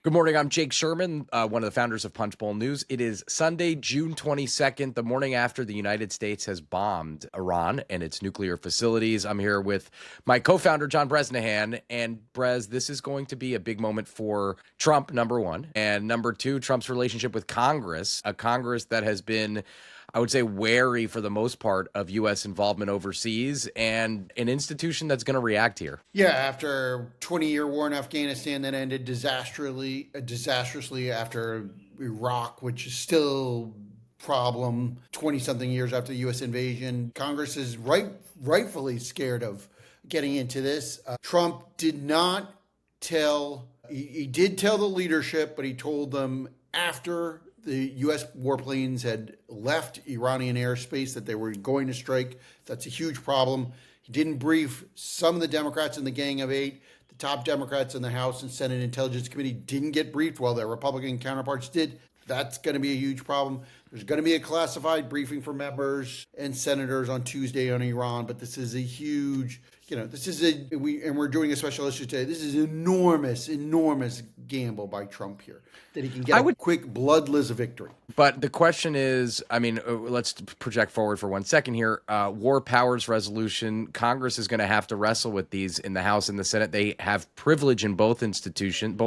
Good morning. I'm Jake Sherman, one of the founders of Punchbowl News. It is Sunday, June 22nd, the morning after the United States has bombed Iran and its nuclear facilities. I'm here with my co-founder, John Bresnahan. And Bres, this is going to be a big moment for Trump, number one. And number two, Trump's relationship with Congress, a Congress that has been, I would say, wary for the most part of U.S. involvement overseas, and an institution that's going to react here. Yeah, after 20-year war in Afghanistan that ended disastrously after Iraq, which is still problem 20-something years after the U.S. invasion, Congress is rightfully scared of getting into this. Trump did not tell, he did tell the leadership, but he told them after the U.S. warplanes had left Iranian airspace that they were going to strike. That's a huge problem. He didn't brief some of the Democrats in the Gang of Eight. The top Democrats in the House and Senate Intelligence Committee didn't get briefed while their Republican counterparts did. That's going to be a huge problem. There's going to be a classified briefing for members and senators on Tuesday on Iran, but this is a huge, we're doing a special issue today. This is enormous gamble by Trump here that he can get a quick bloodless victory. But the question is, let's project forward for 1 second here. War powers resolution. Congress is going to have to wrestle with these in the House and the Senate. They have privilege in both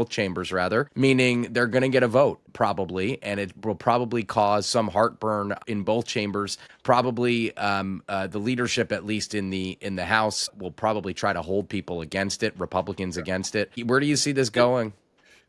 chambers, meaning they're going to get a vote probably, and it will probably cause some heartburn in both chambers. Probably the leadership, at least in the House, will probably try to hold people against it, Republicans against it. Where do you see this going?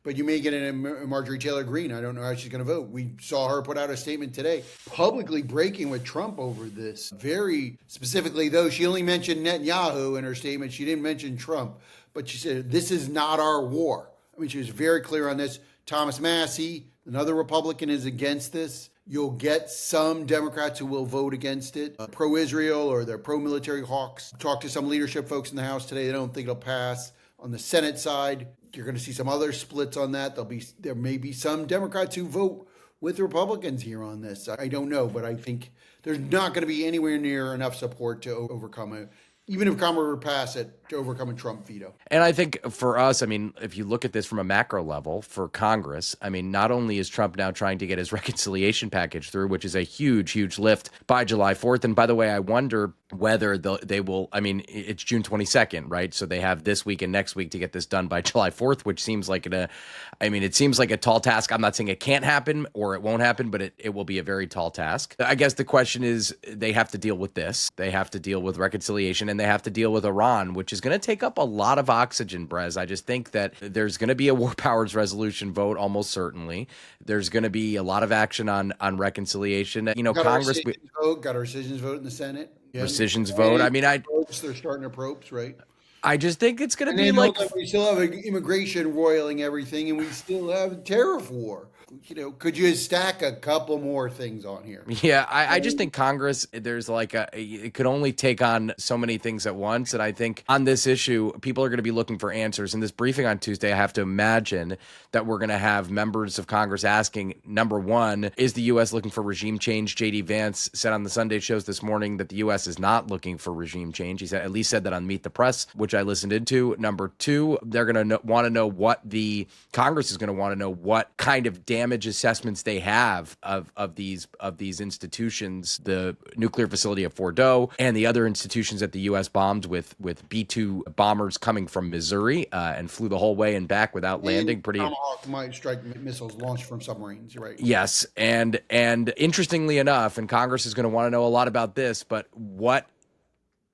But you may get a Marjorie Taylor Greene. I don't know how she's going to vote. We saw her put out a statement today, publicly breaking with Trump over this. Very specifically, though, she only mentioned Netanyahu in her statement. She didn't mention Trump. But she said, this is not our war. She was very clear on this. Thomas Massie, another Republican, is against this. You'll get some Democrats who will vote against it, pro-Israel or they're pro-military hawks. Talked to some leadership folks in the House today. They don't think it'll pass. On the Senate side, you're going to see some other splits on that. There may be some Democrats who vote with Republicans here on this. I don't know, but I think there's not going to be anywhere near enough support to overcome it, even if Congress would pass it, to overcome a Trump veto. And I think for us, if you look at this from a macro level for Congress, not only is Trump now trying to get his reconciliation package through, which is a huge, huge lift by July 4th. And by the way, I wonder whether they will, it's June 22nd, right? So they have this week and next week to get this done by July 4th, which seems like it seems like a tall task. I'm not saying it can't happen or it won't happen, but it will be a very tall task. I guess the question is, they have to deal with this. They have to deal with reconciliation, and they have to deal with Iran, which is going to take up a lot of oxygen, Bres. I just think that there's going to be a war powers resolution vote, almost certainly. There's going to be a lot of action on reconciliation. Congress got our rescissions vote in the Senate. Yeah. Rescissions vote. They're starting to approach, right? I just think it's going to be like we still have immigration roiling everything, and we still have tariff war. Could you stack a couple more things on here? Yeah, I just think Congress, there's it could only take on so many things at once. And I think on this issue, people are going to be looking for answers. In this briefing on Tuesday, I have to imagine that we're going to have members of Congress asking, number one, is the U.S. looking for regime change? J.D. Vance said on the Sunday shows this morning that the U.S. is not looking for regime change. He at least said that on Meet the Press, which I listened into. Number two, they're going to want to know what the Congress is going to want to know what kind of damage assessments they have of these institutions, the nuclear facility at Fordo and the other institutions that the U.S. bombed with B-2 bombers coming from Missouri and flew the whole way and back without landing. Tomahawk might strike missiles launched from submarines, right? Yes, and interestingly enough, and Congress is going to want to know a lot about this, but what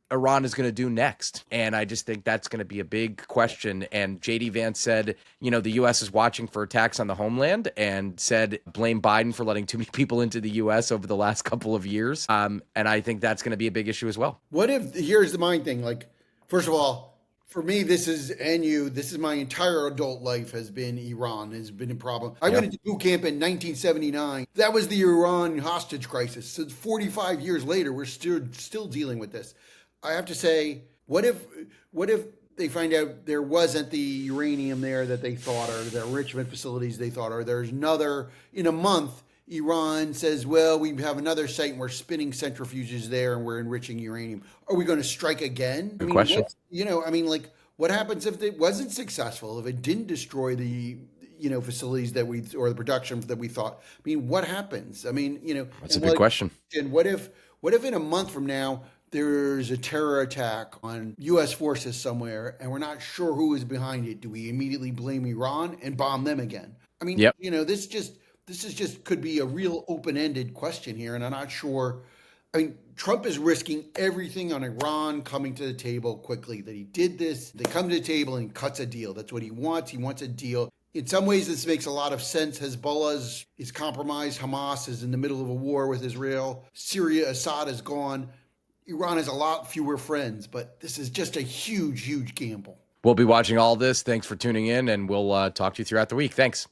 Iran is going to do next. And I just think that's going to be a big question. And J.D. Vance said, the U.S. is watching for attacks on the homeland, and said blame Biden for letting too many people into the U.S. over the last couple of years. And I think that's going to be a big issue as well. Here's the mind thing. First of all, for me, this is my entire adult life has been Iran, has been a problem. I went into boot camp in 1979. That was the Iran hostage crisis. So 45 years later, we're still dealing with this. I have to say, what if they find out there wasn't the uranium there that they thought, or the enrichment facilities they thought, or there's another, in a month, Iran says, well, we have another site and we're spinning centrifuges there and we're enriching uranium. Are we going to strike again? Good question. What happens if it wasn't successful, if it didn't destroy the facilities or the production that we thought. I mean, what happens? I mean, That's a big question. and what if in a month from now there's a terror attack on U.S. forces somewhere and we're not sure who is behind it? Do we immediately blame Iran and bomb them again? I mean, Yep. this is just could be a real open-ended question here, and I'm not sure. I mean, Trump is risking everything on Iran coming to the table quickly. That he did this, they come to the table and he cuts a deal. That's what he wants. He wants a deal. In some ways, this makes a lot of sense. Hezbollah is compromised. Hamas is in the middle of a war with Israel. Syria, Assad is gone. Iran has a lot fewer friends, but this is just a huge, huge gamble. We'll be watching all this. Thanks for tuning in, and we'll talk to you throughout the week. Thanks.